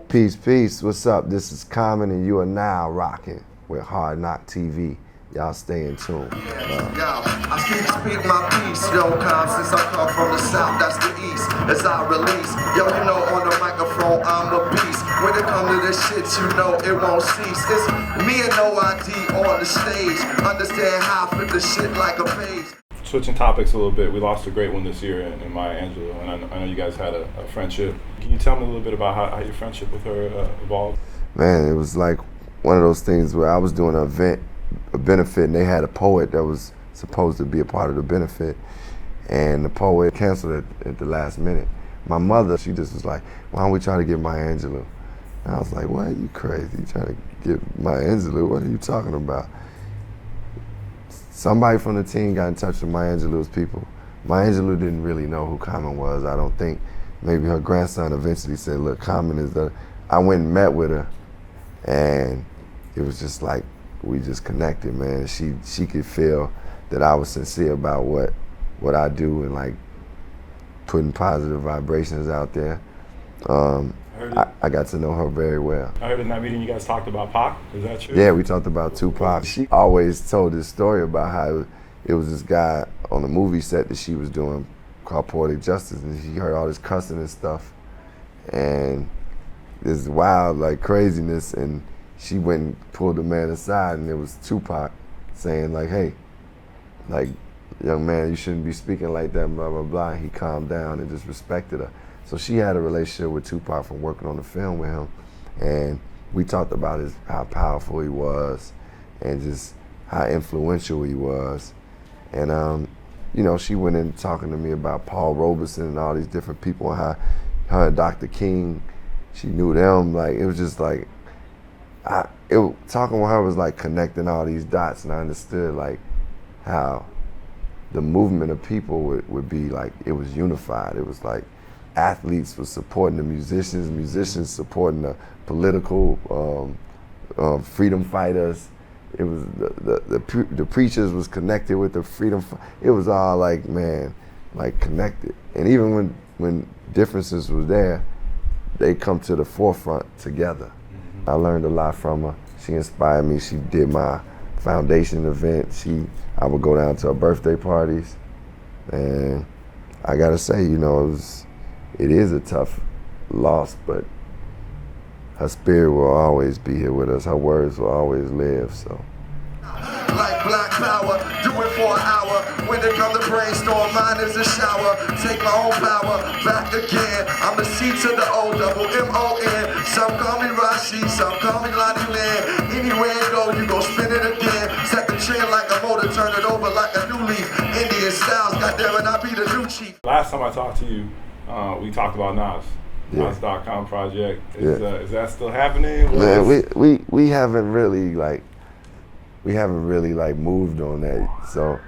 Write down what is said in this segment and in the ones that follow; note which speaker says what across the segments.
Speaker 1: Peace, peace. What's up? This is Common, and you are now rocking with Hard Knock TV. Y'all stay in tune.
Speaker 2: Yo, I speak my piece, yo, since I come from the south, that's the east. As I release, yo, you know, on the microphone, I'm a beast. When it comes to this shit, you know it won't cease. It's me and no ID on the stage. Understand how I flip the shit like a page.
Speaker 3: Switching topics a little bit, we lost a great one this year in Maya Angelou, and I know you guys had a friendship. Can you tell me a little bit about how your friendship with her evolved?
Speaker 1: Man, it was like one of those things where I was doing an event, a benefit, and they had a poet that was supposed to be a part of the benefit, and the poet canceled it at the last minute. My mother, she just was like, why don't we try to get Maya Angelou? And I was like, what, you crazy? You trying to get Maya Angelou? What are you talking about? Somebody from the team got in touch with Maya Angelou's people. Maya Angelou didn't really know who Common was, I don't think. Maybe her grandson eventually said, look, Common is the... I went and met with her, and it was just like, we just connected, man. She could feel that I was sincere about what I do and like putting positive vibrations out there. I got to know her very well.
Speaker 3: I heard in that meeting you guys talked about Pac. Is that true?
Speaker 1: Yeah, we talked about Tupac. She always told this story about how it was this guy on a movie set that she was doing called Poetic Justice, and she heard all this cussing and stuff, and this wild like craziness, and she went and pulled the man aside, and it was Tupac saying like, hey, like, young man, you shouldn't be speaking like that, blah, blah, blah. He calmed down and just respected her. So she had a relationship with Tupac from working on the film with him, and we talked about how powerful he was and just how influential he was. And you know, she went in talking to me about Paul Robeson and all these different people, and how her and Dr. King, she knew them. Like, it was just like, talking with her was like connecting all these dots, and I understood like how the movement of people would be like, it was unified. It was like athletes were supporting the musicians, musicians supporting the political freedom fighters. It was the preachers was connected with the freedom. It was all like, man, like connected. And even when differences was there, they come to the forefront together. Mm-hmm. I learned a lot from her. She inspired me. She did my foundation event. I would go down to her birthday parties, and I gotta say, you know, it is a tough loss, but her spirit will always be here with us. Her words will always live, so.
Speaker 2: Like black power, do it for an hour. When it comes to brainstorm, mine is a shower. Take my own power back again. I'm the C to the O, double M-O-N. Some call me Rashi, some call me Lonnie Land. Anywhere you go, you gon' spin it again. Set the trend like a motor, turn it over like a new leaf. Indian styles, goddammit, I be the new chief.
Speaker 3: Last time I talked to you, we talked about Nas.
Speaker 1: Yeah.
Speaker 3: Nas.com project. Is that still happening?
Speaker 1: Man, we haven't really moved on that. So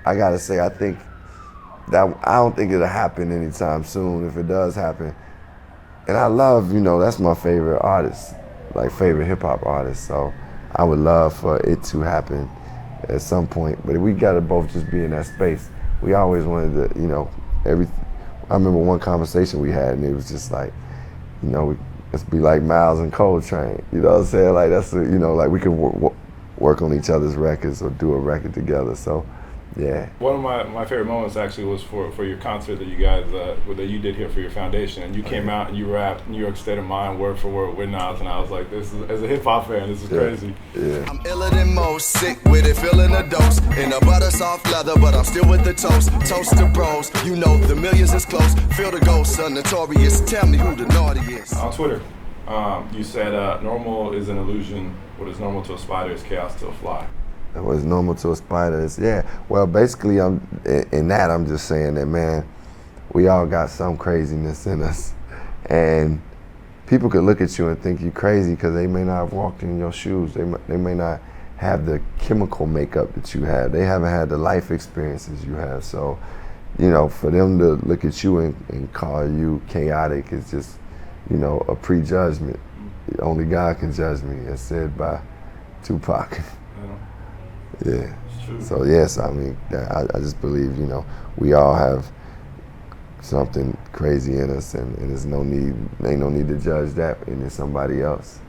Speaker 1: I gotta say, I don't think it'll happen anytime soon if it does happen. And I love, you know, that's my favorite artist, like favorite hip hop artist. So I would love for it to happen at some point. But we gotta both just be in that space. We always wanted to, you know, I remember one conversation we had, and it was just like, you know, let's be like Miles and Coltrane. You know what I'm saying? Like, that's, you know, like we could work on each other's records or do a record together. So, yeah.
Speaker 3: One of my favorite moments actually was for your concert that you guys that you did here for your foundation, and you came out and you rapped New York State of Mind word for word with Nas, and I was like, this is, as a hip hop fan, this is crazy.
Speaker 1: Yeah.
Speaker 2: I'm iller than most, sick with it, feeling a dose. In a butter soft leather, but I'm still with the toast. Toast to bros, you know the millions is close. Feel the ghost, son, notorious. Tell me who the naughty is.
Speaker 3: On Twitter, you said normal is an illusion. What is normal to a spider is chaos to a fly.
Speaker 1: What's normal to a spider is, yeah. Well, basically, I'm just saying that, man, we all got some craziness in us, and people could look at you and think you're crazy because they may not have walked in your shoes. They may not have the chemical makeup that you have. They haven't had the life experiences you have. So, you know, for them to look at you and call you chaotic is just, you know, a prejudgment. Only God can judge me, as said by Tupac. Yeah.
Speaker 3: It's true.
Speaker 1: So yes, I mean, I just believe, you know, we all have something crazy in us, and there's no need, ain't no need to judge that, and it's somebody else.